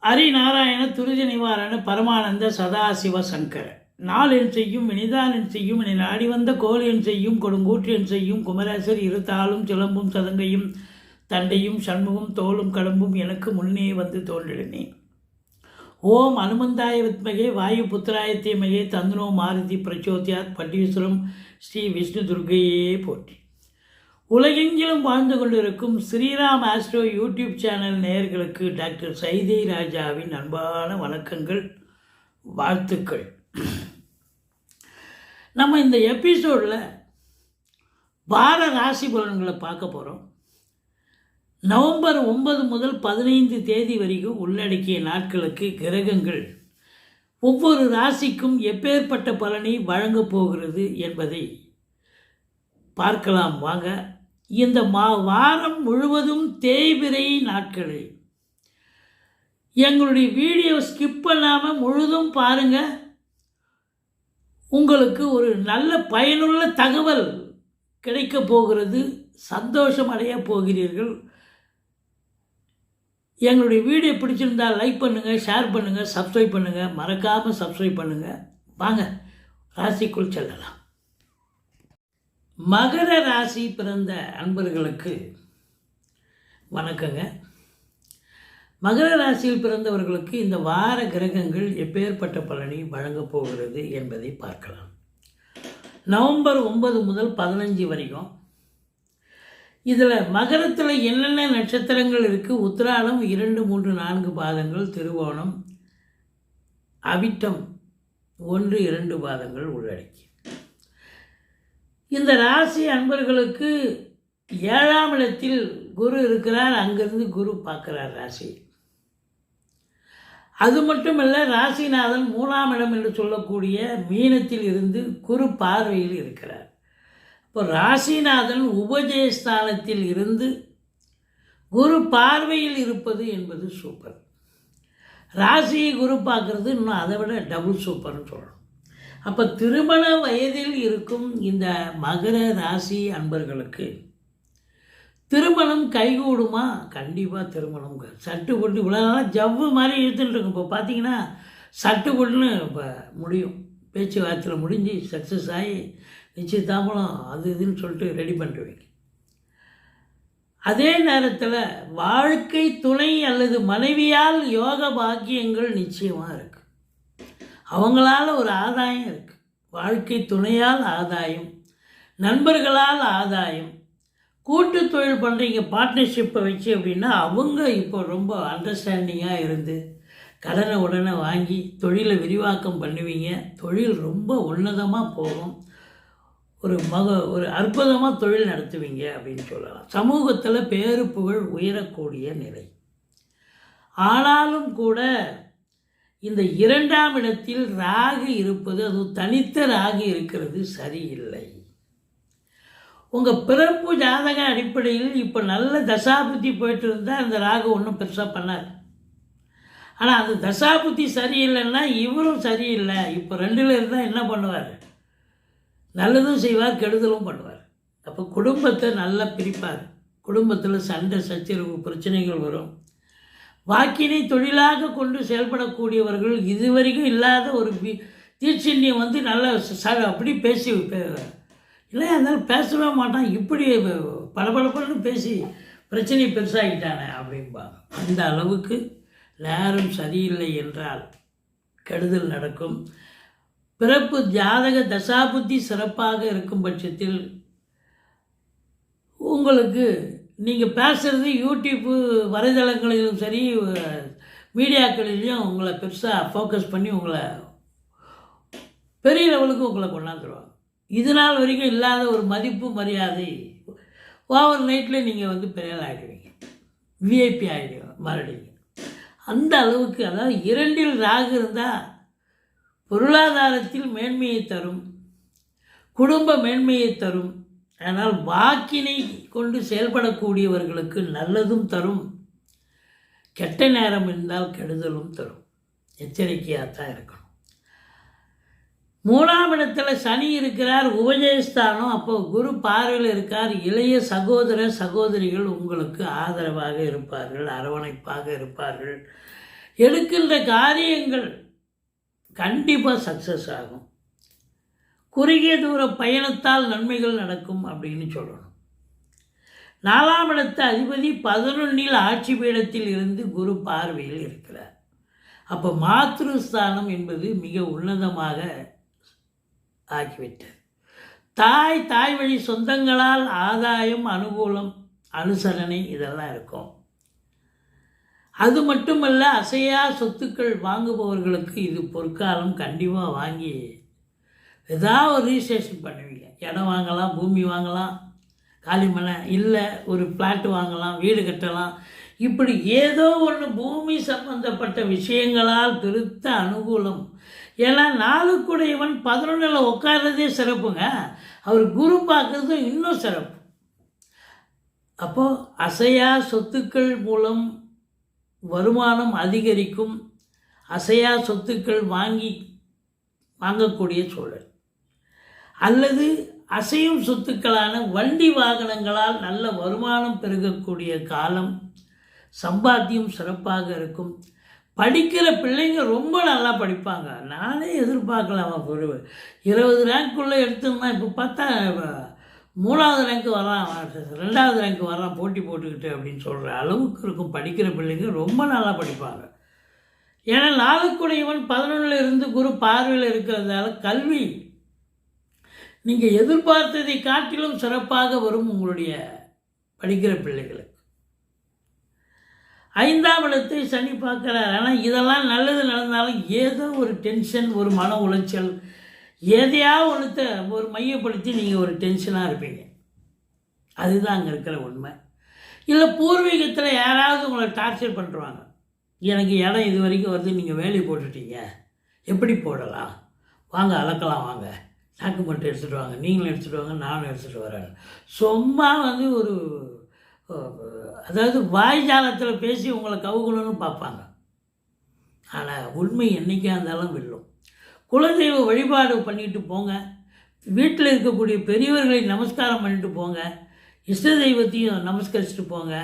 ஹரிநாராயண துரித நிவாரண பரமானந்த சதாசிவ சங்கர நாளென் செய்யும் வினிதானென் செய்யும் என நாடி வந்த கோலென் செய்யும் கொடுங்கூற்றென் செய்யும் குமரேசர் இருத்தாலும் சிலம்பும் சதங்கையும் தண்டையும் சண்முகம் தோளும் கடம்பும் எனக்கு முன்னே வந்து தோன்றினேன். ஓம் அனுமந்தாய வித்மகே வாயு புத்திராய தீமகே தந்தனோ மாருதி பிரச்சோத்யாத் பட்டீஸ்வரம் ஸ்ரீ விஷ்ணு துர்கையே போற்றி. உலகெங்கிலும் வாழ்ந்து கொண்டிருக்கும் ஸ்ரீராம் ஆஸ்ட்ரோ யூடியூப் சேனல் நேயர்களுக்கு டாக்டர் சைதை ராஜாவின் அன்பான வணக்கங்கள், வாழ்த்துக்கள். நம்ம இந்த எபிசோடில் வார ராசி பலன்களை பார்க்க போகிறோம். நவம்பர் 9 முதல் 15 தேதி வரைக்கும் உள்ளடக்கிய நாட்களுக்கு கிரகங்கள் ஒவ்வொரு ராசிக்கும் எப்பேற்பட்ட பலனை வழங்கப் போகிறது என்பதை பார்க்கலாம் வாங்க. இந்த வாரம் முழுவதும் தேய்பிறை நாட்களே. எங்களுடைய வீடியோ ஸ்கிப் பண்ணாமல் முழுதும் பாருங்கள். உங்களுக்கு ஒரு நல்ல பயனுள்ள தகவல் கிடைக்க போகிறது. சந்தோஷம் அடைய போகிறீர்கள். எங்களுடைய வீடியோ பிடிச்சிருந்தால் லைக் பண்ணுங்கள், ஷேர் பண்ணுங்கள், சப்ஸ்கிரைப் பண்ணுங்கள். மறக்காமல் சப்ஸ்கிரைப் பண்ணுங்கள். வாங்க ராசிக்குள் செல்லலாம். மகர ராசி பிறந்த அன்பர்களுக்கு வணக்கங்க. மகர ராசியில் பிறந்தவர்களுக்கு இந்த வார கிரகங்கள் எப்பேற்பட்ட பலனை வழங்கப் போகிறது என்பதை பார்க்கலாம். நவம்பர் 9 முதல் 15 வரைக்கும் இதில் மகரத்தில் என்னென்ன நட்சத்திரங்கள் இருக்குது? உத்திராடம் 2, 3, 4 பாதங்கள், திருவோணம், அவிட்டம் 1, 2 பாதங்கள் உள்ளடக்கி. இந்த ராசி அன்பர்களுக்கு 7ஆம் இடத்தில் குரு இருக்கிறார். அங்கிருந்து குரு பார்க்குறார் ராசி. அது மட்டுமல்ல, ராசிநாதன் 3ஆம் இடம் என்று சொல்லக்கூடிய மீனத்தில் இருந்து குரு பார்வையில் இருக்கிறார். இப்போ ராசிநாதன் உபஜயஸ்தானத்தில் இருந்து குரு பார்வையில் இருப்பது என்பது சூப்பர். ராசியை குரு பார்க்குறது இன்னும் அதை விட டபுள் சூப்பர்னு சொல்லணும். அப்போ திருமண வயதில் இருக்கும் இந்த மகர ராசி அன்பர்களுக்கு திருமணம் கைகூடுமா? கண்டிப்பாக திருமணம். சட்டு போட்டு இவ்வளோ நாளாக ஜவ்வு மாதிரி இழுத்துட்டு இருக்கும். இப்போ பார்த்தீங்கன்னா சட்டு போட்டுன்னு இப்போ முடியும். பேச்சுவார்த்தையில் முடிஞ்சு சக்ஸஸ் ஆகி நிச்சயதாம்பலம் அது இதுன்னு சொல்லிட்டு ரெடி பண்ணிடுவீங்க. அதே நேரத்தில் வாழ்க்கை துணை அல்லது மனைவியால் யோக பாக்கியங்கள் நிச்சயமாக இருக்குது. அவங்களால் ஒரு ஆதாயம் இருக்குது. வாழ்க்கை துணையால் ஆதாயம், நண்பர்களால் ஆதாயம். கூட்டு தொழில் பண்ணுறீங்க பார்ட்னர்ஷிப்பை வச்சு அப்படின்னா அவங்க இப்போ ரொம்ப அண்டர்ஸ்டாண்டிங்காக இருந்து கடனை உடனே வாங்கி தொழிலை விரிவாக்கம் பண்ணுவீங்க. தொழில் ரொம்ப உன்னதமாக போகும். ஒரு அற்புதமாக தொழில் நடத்துவீங்க அப்படின்னு சொல்லலாம். சமூகத்தில் பேரு புகழ் உயரக்கூடிய நிலை. ஆனாலும் கூட இந்த 2ஆம் இடத்தில் ராகு இருப்பது, அது தனித்த ராகு இருக்கிறது, சரியில்லை. உங்கள் பிறப்பு ஜாதக அடிப்படையில் இப்போ நல்ல தசாபுத்தி போயிட்டு இருந்தால் அந்த ராகு ஒன்றும் பெருசாக பண்ணார். ஆனால் அந்த தசாபுத்தி சரியில்லைன்னா இவரும் சரியில்லை. இப்போ 2ல் இருந்தால் என்ன பண்ணுவார்? நல்லதும் செய்வார், கெடுதலும் பண்ணுவார். அப்போ குடும்பத்தை நல்லா பிரிப்பார். குடும்பத்தில் சண்டை சச்சரவு பிரச்சனைகள் வரும். வாக்கினை தொழிலாக கொண்டு செயல்படக்கூடியவர்கள் இதுவரைக்கும் இல்லாத ஒரு தீட்சண்யம் வந்து நல்லா அப்படி பேசி இல்லை இருந்தாலும் பேசவே மாட்டான், இப்படி பளபளன்னு பேசி பிரச்சனை பெருசாகிட்டானே அப்படின்பாங்க. அந்த அளவுக்கு நேரம் சரியில்லை என்றால் கெடுதல் நடக்கும். பிறப்பு ஜாதக தசாபுத்தி சிறப்பாக இருக்கும் பட்சத்தில் உங்களுக்கு நீங்கள் பேசுகிறது யூடியூப்பு வலைதளங்களிலும் சரி மீடியாக்களிலையும் உங்களை பெருசாக ஃபோக்கஸ் பண்ணி உங்களை பெரிய லெவலுக்கு உங்களை கொண்டாந்துருவாங்க. இது நாள் வரைக்கும் இல்லாத ஒரு மதிப்பு மரியாதை ஓவர் நைட்டில் நீங்கள் வந்து பெரிய ஆகிடுவீங்க, விஐபி ஆகிடுவீங்க மறுபடியும். அந்த அளவுக்கு, அதாவது 2ல் ராகு இருந்தால் பொருளாதாரத்தில் மேன்மையை தரும், குடும்ப மேன்மையை தரும். ஆனால் வாக்கினை கொண்டு செயல்படக்கூடியவர்களுக்கு நல்லதும் தரும், கெட்ட நேரம் இருந்தால் கெடுதலும் தரும். எச்சரிக்கையாக தான் இருக்கணும். 3ஆம் இடத்துல சனி இருக்கிறார், உபஜயஸ்தானம். அப்போ குரு பார்வையில் இருக்கார். இளைய சகோதர சகோதரிகள் உங்களுக்கு ஆதரவாக இருப்பார்கள், அரவணைப்பாக இருப்பார்கள். எடுக்கின்ற காரியங்கள் கண்டிப்பாக சக்ஸஸ் ஆகும். குறுகிய தூர பயணத்தால் நன்மைகள் நடக்கும் அப்படின்னு சொல்லணும். 4ஆம் இடத்து அதிபதி 11ல் ஆட்சி பீடத்தில் இருந்து குரு பார்வையில் இருக்கிறார். அப்போ மாத்ருஸ்தானம் என்பது மிக உன்னதமாக ஆகிவிட்டது. தாய் வழி சொந்தங்களால் ஆதாயம், அனுகூலம், அனுசரணை இதெல்லாம் இருக்கும். அது மட்டுமல்ல, அசையா சொத்துக்கள் வாங்குபவர்களுக்கு இது பொற்காலம். கண்டிப்பாக வாங்கி ஏதாவது ஒரு ரிஜிஸ்ட்ரேஷன் பண்ணுவீங்க. இடம் வாங்கலாம், பூமி வாங்கலாம், காலிமனை இல்லை ஒரு ஃப்ளாட்டு வாங்கலாம், வீடு கட்டலாம். இப்படி ஏதோ ஒன்று பூமி சம்பந்தப்பட்ட விஷயங்களால் பெருத்த அனுகூலம். ஏன்னா 4க்குடையவன் 11ல் உட்கார்றதே சிறப்புங்க. அவர் குரு பார்க்குறதும் இன்னும் சிறப்பு. அப்போது அசையா சொத்துக்கள் மூலம் வருமானம் அதிகரிக்கும். அசையா சொத்துக்கள் வாங்கக்கூடிய சூழல், அல்லது அசையும் சொத்துக்களான வண்டி வாகனங்களால் நல்ல வருமானம் பெருகக்கூடிய காலம். சம்பாத்தியம் சிறப்பாக இருக்கும். படிக்கிற பிள்ளைங்க ரொம்ப நல்லா படிப்பாங்க. நானே எதிர்பார்க்கலாம், ஒரு 20 ரேங்க்குள்ளே எடுத்தோம்னா இப்போ பார்த்தா 3வது ரேங்க்கு வரான், 2வது ரேங்க்கு வரான் போட்டி போட்டுக்கிட்டு அப்படின்னு சொல்கிற அளவுக்கு இருக்கும். படிக்கிற பிள்ளைங்க ரொம்ப நல்லா படிப்பாங்க. ஏன்னா 4க்குடையவன் 11ல் இருந்து குரு பார்வையில் இருக்கிறதால கல்வி நீங்கள் எதிர்பார்த்ததை காட்டிலும் சிறப்பாக வரும் உங்களுடைய படிக்கிற பிள்ளைகளுக்கு. 5ஆம் இடத்தை சனி பார்க்குறார். ஆனால் இதெல்லாம் நல்லது நடந்தாலும் ஏதோ ஒரு டென்ஷன், ஒரு மன உளைச்சல், எதையாவது ஒன்றத்தை ஒரு மையப்படுத்தி நீங்கள் ஒரு டென்ஷனாக இருப்பீங்க. அதுதான் அங்கே இருக்கிற உண்மை. இல்லை பூர்வீகத்தில் யாராவது உங்களை டார்ச்சர் பண்ணுறாங்க. எனக்கு இடம் இது வரைக்கும் வருது, நீங்கள் வேலையை போட்டுட்டீங்க, எப்படி போடலாம், வாங்க அளக்கலாம், வாங்க டாக்குமெண்ட் எடுத்துகிட்டு வாங்க, நீங்களும் எடுத்துகிட்டு வாங்க, நானும் எடுத்துகிட்டு வரேன். சும்மா ஒரு அதாவது வாய்ஜாலத்தில் பேசி உங்களை கவுக்கணும்னு பார்ப்பாங்க. ஆனால் உண்மை என்றைக்கா இருந்தாலும் வெல்லும். குலதெய்வ வழிபாடு பண்ணிட்டு போங்க. வீட்டில் இருக்கக்கூடிய பெரியவர்களை நமஸ்காரம் பண்ணிட்டு போங்க. இஷ்ட தெய்வத்தையும் நமஸ்கரிச்சுட்டு போங்க.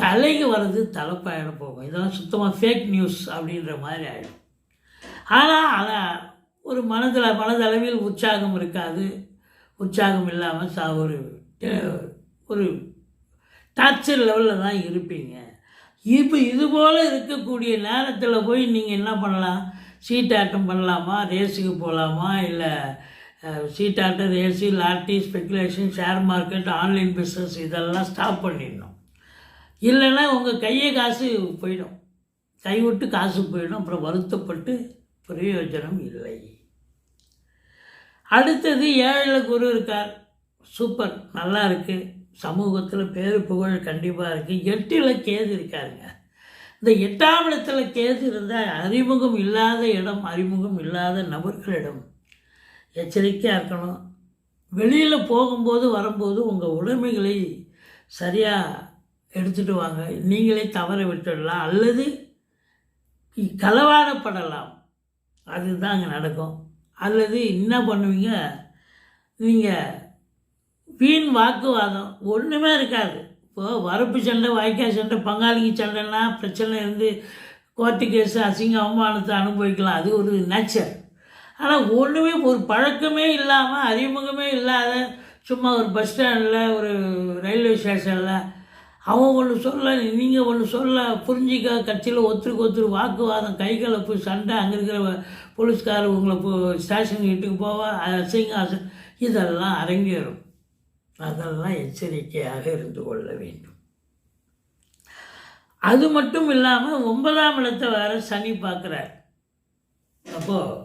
தலைக்கு வர்றது தலைப்பாயிடம் போகும். இதெல்லாம் சுத்தமாக ஃபேக் நியூஸ் அப்படின்ற மாதிரி ஆகிடும். ஆனால் ஒரு மனதளவில் உற்சாகம் இருக்காது. உற்சாகம் இல்லாமல் ஒரு டார்ச்சர் லெவலில் தான் இருப்பீங்க. இப்போ இதுபோல் இருக்கக்கூடிய நேரத்தில் போய் நீங்கள் என்ன பண்ணலாம்? சீட்டாட்டம் பண்ணலாமா, ரேஸுக்கு போகலாமா, இல்லை சீட்டாட்டம், race, lottery, speculation, share market, online business இதெல்லாம் ஸ்டாப் பண்ணிடணும். இல்லைன்னா உங்கள் காசு போயிடும், கைவிட்டு காசு போயிடும். அப்புறம் வருத்தப்பட்டு பிரயோஜனம் இல்லை. அடுத்தது 7ல் குரு இருக்கார். சூப்பர், நல்லா இருக்குது. சமூகத்தில் பேரு புகழ் கண்டிப்பாக இருக்குது. 8ல் கேது இருக்காருங்க. இந்த 8ஆம் இடத்துல கேது இருந்தால் அறிமுகம் இல்லாத இடம், அறிமுகம் இல்லாத நபர்களிடம் எச்சரிக்கையாக இருக்கணும். வெளியில் போகும்போது வரும்போது உங்கள் உடைமைகளை சரியாக எடுத்துகிட்டு வாங்க. நீங்களே தவற விட்டுடலாம் அல்லது களவாடப்படலாம். அதுதான் அங்கே நடக்கும். அல்லது என்ன பண்ணுவீங்க, நீங்கள் வீண் வாக்குவாதம் ஒன்றுமே இருக்காது. இப்போது வரப்பு சண்டை, வாய்க்கால் சண்டை, பங்காளிக்கு சண்டைன்னா பிரச்சனை இருந்து கோர்ட்டு கேஸு, அசிங்க அவமானத்தை அனுபவிக்கலாம். அது ஒரு நேச்சர். ஆனால் ஒன்றுமே ஒரு பழக்கமே இல்லாமல், அறிமுகமே இல்லாத, சும்மா ஒரு பஸ் ஸ்டாண்டில், ஒரு ரயில்வே ஸ்டேஷனில் அவன் ஒன்று சொல்ல, நீங்கள் ஒன்று சொல்ல, புரிஞ்சிக்க, கட்சியில் ஒருத்தருக்கு வாக்குவாதம், கைகலப்பு, சண்டை, அங்கே இருக்கிற போலீஸ்காரர் உங்களை ஸ்டேஷன் வீட்டுக்கு போவ, அசிங்க இதெல்லாம் அரங்கேறும். அதெல்லாம் எச்சரிக்கையாக இருந்து கொள்ள வேண்டும். அது மட்டும் இல்லாமல் 9ஆம் இடத்தை வேறு சனி பார்க்குறார். அப்போது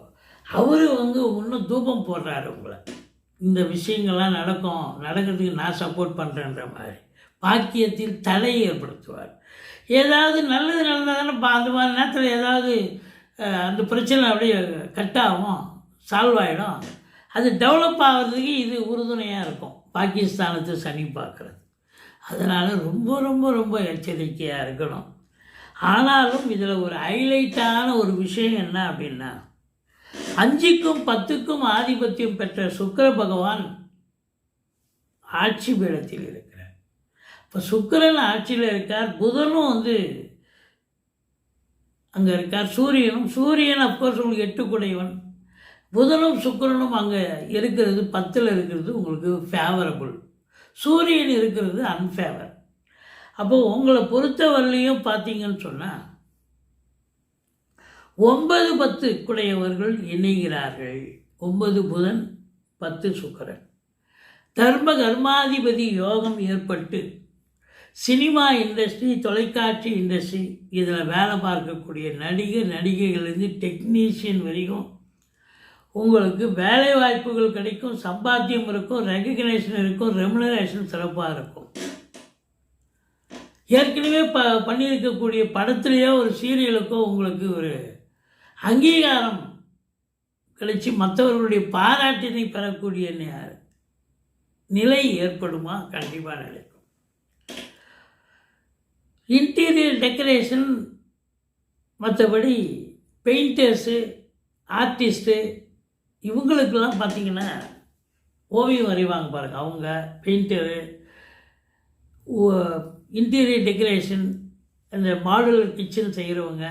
அவர் இன்னும் தூபம் போடுறாரு உங்களை. இந்த விஷயங்கள்லாம் நடக்கிறதுக்கு நான் சப்போர்ட் பண்ணுறேன்ற மாதிரி பாக்கியத்தில் தடையை ஏற்படுத்துவார். ஏதாவது நல்லது நடந்தால் தானே அந்த மாதிரி நேரத்தில் ஏதாவது அந்த பிரச்சனை அப்படியே கட்டாகும், சால்வ் ஆகிடும். அது டெவலப் ஆகிறதுக்கு இது உறுதுணையாக இருக்கும். பாகிஸ்தானத்தை சனி பார்க்குறது. அதனால் ரொம்ப ரொம்ப ரொம்ப எச்சரிக்கையாக இருக்கணும். ஆனாலும் இதில் ஒரு ஹைலைட்டான ஒரு விஷயம் என்ன அப்படின்னா, 5க்கும் 10க்கும் ஆதிபத்தியம் பெற்ற சுக்கிர பகவான் ஆட்சி பீடத்தில் இருக்கிறார். இப்போ சுக்கிரன் ஆட்சியில் இருக்கார். புதனும் அங்கே இருக்கார். சூரியன் அப்கோர்ஸ் உங்களுக்கு 8 குடையவன். புதனும் சுக்கிரனும் அங்கே இருக்கிறது 10ல் இருக்கிறது உங்களுக்கு ஃபேவரபுள். சூரியன் இருக்கிறது அன்ஃபேவர். அப்போது உங்களை பொறுத்தவரையிலையும் பார்த்தீங்கன்னு சொன்னால் 9, 10 குடையவர்கள் இணைகிறார்கள். 9 புதன் 10 சுக்கிரன். தர்ம கர்மாதிபதி யோகம் ஏற்பட்டு சினிமா இண்டஸ்ட்ரி, தொலைக்காட்சி இண்டஸ்ட்ரி, இதில் வேலை பார்க்கக்கூடிய நடிகைகள்லேருந்து டெக்னீஷியன் வரைக்கும் உங்களுக்கு வேலை வாய்ப்புகள் கிடைக்கும், சம்பாத்தியம் இருக்கும், ரெகக்னேஷன் இருக்கும், ரெமுனரேஷன் சிறப்பாக இருக்கும். ஏற்கனவே பண்ணியிருக்கக்கூடிய படத்துலேயோ ஒரு சீரியலுக்கோ உங்களுக்கு ஒரு அங்கீகாரம் கிடைச்சி மற்றவர்களுடைய பாராட்டினை பெறக்கூடிய நிலை ஏற்படுமா? கண்டிப்பாக நிலைக்கும். இன்டீரியர் டெக்கரேஷன், மற்றபடி பெயிண்டர்ஸு, ஆர்டிஸ்ட்டு, இவங்களுக்கெல்லாம் பார்த்திங்கன்னா ஓவியம் வரைவாங்க பாருங்கள். அவங்க பெயிண்டரு, இன்டீரியர் டெக்கரேஷன், இந்த மாடுலர் கிச்சன் செய்கிறவங்க,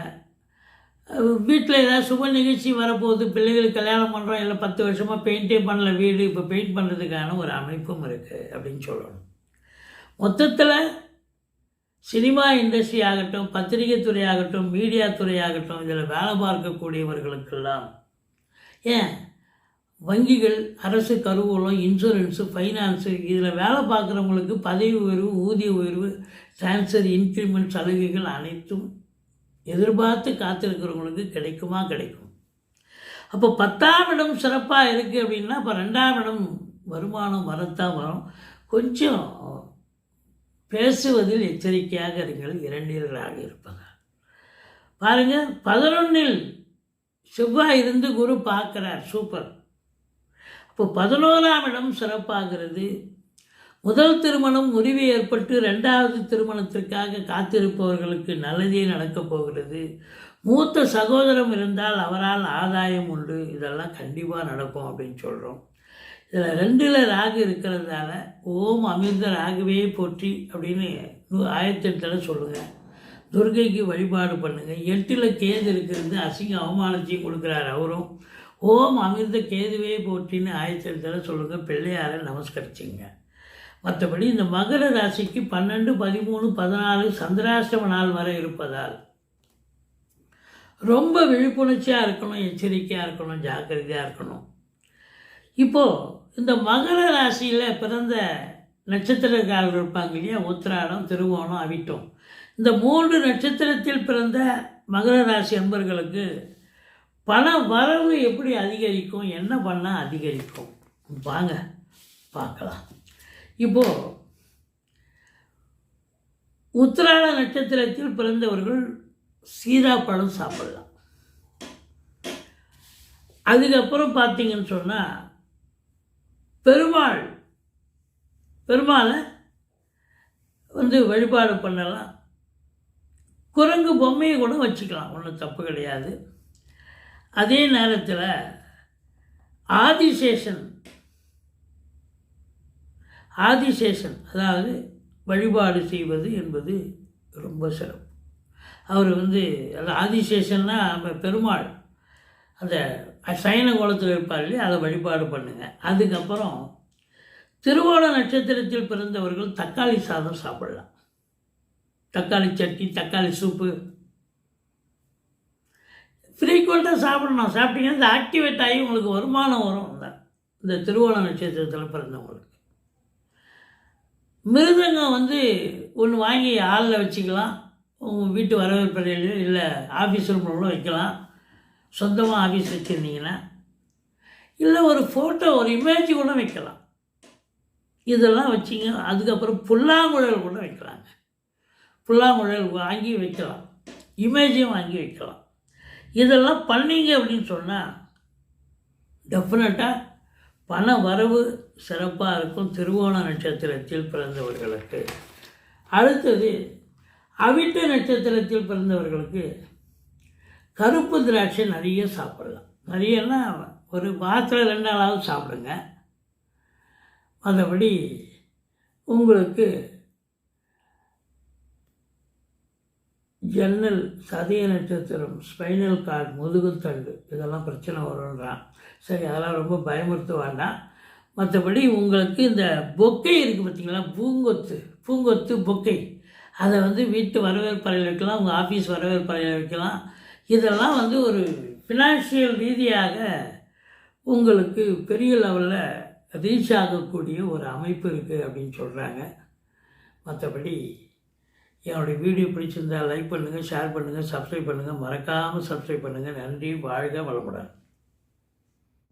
வீட்டில் ஏதாவது சுப நிகழ்ச்சி வரப்போகுது, பிள்ளைகளுக்கு கல்யாணம் பண்ணுறோம், இல்லை 10 வருஷமாக பெயிண்டே பண்ணல வீடு, இப்போ பெயிண்ட் பண்ணுறதுக்கான ஒரு அமைப்பும் இருக்குது அப்படின்னு சொல்லணும். மொத்தத்தில் சினிமா இண்டஸ்ட்ரி ஆகட்டும், பத்திரிகை துறை ஆகட்டும், மீடியா துறை ஆகட்டும், இதில் வேலை பார்க்கக்கூடியவர்களுக்கெல்லாம், ஏன் வங்கிகள், அரசு கருவூலம், இன்சூரன்ஸு, ஃபைனான்ஸு, இதில் வேலை பார்க்குறவங்களுக்கு பதவி உயர்வு, ஊதிய உயர்வு, ட்ரான்ஸ்ஃபர், இன்க்ரிமெண்ட் சலுகைகள் அனைத்தும் எதிர்பார்த்து காத்திருக்கிறவங்களுக்கு கிடைக்கும். அப்போ 10ஆம் இடம் சிறப்பாக இருக்குது அப்படின்னா, இப்போ 2ஆம் இடம் வருமானம் வரத்தான் வரும். கொஞ்சம் பேசுவதில் எச்சரிக்கையாக இருங்கள். 2 இருப்பாங்க பாருங்கள். 11ல் செவ்வாய் இருந்து குரு பார்க்குறார், சூப்பர். அப்போ 11ஆம் இடம் சிறப்பாகிறது. முதல் திருமணம் முறிவு ஏற்பட்டு 2வது திருமணத்திற்காக காத்திருப்பவர்களுக்கு நல்லதே நடக்கப் போகிறது. மூத்த சகோதரம் இருந்தால் அவரால் ஆதாயம் உண்டு. இதெல்லாம் கண்டிப்பாக நடக்கும் அப்படின்னு சொல்கிறோம். இதில் 2ல் ராகு இருக்கிறதால ஓம் அமிர்த ராகுவே போற்றி அப்படின்னு 1008 சொல்லுங்கள். துர்கைக்கு வழிபாடு பண்ணுங்கள். 8ல் கேது இருக்கிறது, அசிங்க அவமானத்தையும் கொடுக்குறார் அவரும். ஓம் அமிர்த கேதுவே போற்றின்னு 1008 சொல்லுங்கள். பிள்ளையாரை நமஸ்கரிச்சிங்க. மற்றபடி இந்த மகர ராசிக்கு 12, 13, 14 சந்திராஷ்டம நாள் வரை இருப்பதால் ரொம்ப விழிப்புணர்ச்சியாக இருக்கணும், எச்சரிக்கையாக இருக்கணும், ஜாக்கிரதையாக இருக்கணும். இப்போது இந்த மகர ராசியில் பிறந்த நட்சத்திரக்காரர்கள் இருப்பாங்க இல்லையா, உத்திராடம், திருவோணம், அவிட்டம், இந்த 3 நட்சத்திரத்தில் பிறந்த மகர ராசி அன்பர்களுக்கு பண வரவு எப்படி அதிகரிக்கும், என்ன பண்ணால் அதிகரிக்கும், வாங்க பார்க்கலாம். இப்போது உத்திராட நட்சத்திரத்தில் பிறந்தவர்கள் சீதாப்பழம் சாப்பிடலாம். அதுக்கப்புறம் பார்த்தீங்கன்னு சொன்னால் பெருமாளை வழிபாடு பண்ணலாம். குரங்கு பொம்மையை கூட வச்சுக்கலாம், ஒன்றும் தப்பு கிடையாது. அதே நேரத்தில் ஆதிசேஷன் அதாவது வழிபாடு செய்வது என்பது ரொம்ப சிறப்பு. அவர் அந்த ஆதிசேஷன்னா பெருமாள் அந்த சயன கோலத்தில் இருப்பார் இல்லையா, அதை வழிபாடு பண்ணுங்கள். அதுக்கப்புறம் திருவோண நட்சத்திரத்தில் பிறந்தவர்கள் தக்காளி சாதம் சாப்பிடலாம். தக்காளி சட்னி, தக்காளி சூப்பு ஃப்ரீக்வெண்ட்டாக சாப்பிடணும். சாப்பிட்டீங்கன்னா இந்த ஆக்டிவேட் ஆகி உங்களுக்கு வருமானம் வரும். இந்த திருவோண நட்சத்திரத்தில் பிறந்தவங்களுக்கு மிருதங்கம் ஒன்று வாங்கி ஆளில் வச்சுக்கலாம். உங்கள் வீட்டு வரவேற்பறையிலையோ இல்லை ஆஃபீஸ் ரூமில் வைக்கலாம். சொந்தமாக ஆஃபீஸ் வச்சுருந்தீங்கன்னா, இல்லை ஒரு ஃபோட்டோ, ஒரு இமேஜ் கூட வைக்கலாம். இதெல்லாம் வச்சிங்க. அதுக்கப்புறம் புல்லாங்குழல் கூட வைக்கலாங்க. புல்லாங்குழல் வாங்கி வைக்கலாம், இமேஜையும் வாங்கி வைக்கலாம். இதெல்லாம் பண்ணிங்க அப்படின்னு சொன்னால் டெஃபினட்டாக பண வரவு சிறப்பாக இருக்கும் திருவோண நட்சத்திரத்தில் பிறந்தவர்களுக்கு. அடுத்தது அவிட்ட நட்சத்திரத்தில் பிறந்தவர்களுக்கு கருப்பு திராட்சை நிறைய சாப்பிடலாம். நிறையன்னா ஒரு வாரத்தில் 2 நாளாவது சாப்பிடுங்க. மற்றபடி உங்களுக்கு ஜன்னல், சதய நட்சத்திரம், ஸ்பைனல் கார்டு, முதுகுத்தண்டு இதெல்லாம் பிரச்சனை வரும்ன்றான். சரி, அதெல்லாம் ரொம்ப பயமுறுத்த வேண்டாம். மற்றபடி உங்களுக்கு இந்த பொக்கை இருக்குது பார்த்தீங்களா, பூங்கொத்து பொக்கை, அதை வந்து வீட்டு வரவேற்பறையில் வைக்கலாம், உங்கள் ஆஃபீஸ் வரவேற்பறையில் வைக்கலாம். இதெல்லாம் வந்து ஒரு ஃபினான்ஷியல் ரீதியாக உங்களுக்கு பெரிய லெவலில் ரீச் ஆகக்கூடிய ஒரு அமைப்பு இருக்குது அப்படின்னு சொல்கிறாங்க. மற்றபடி என்னுடைய வீடியோ பிடிச்சிருந்தால் லைக் பண்ணுங்கள், ஷேர் பண்ணுங்கள், சப்ஸ்கிரைப் பண்ணுங்கள், மறக்காமல் சப்ஸ்கிரைப் பண்ணுங்கள். நன்றி, வாழ்க வளமுடன்.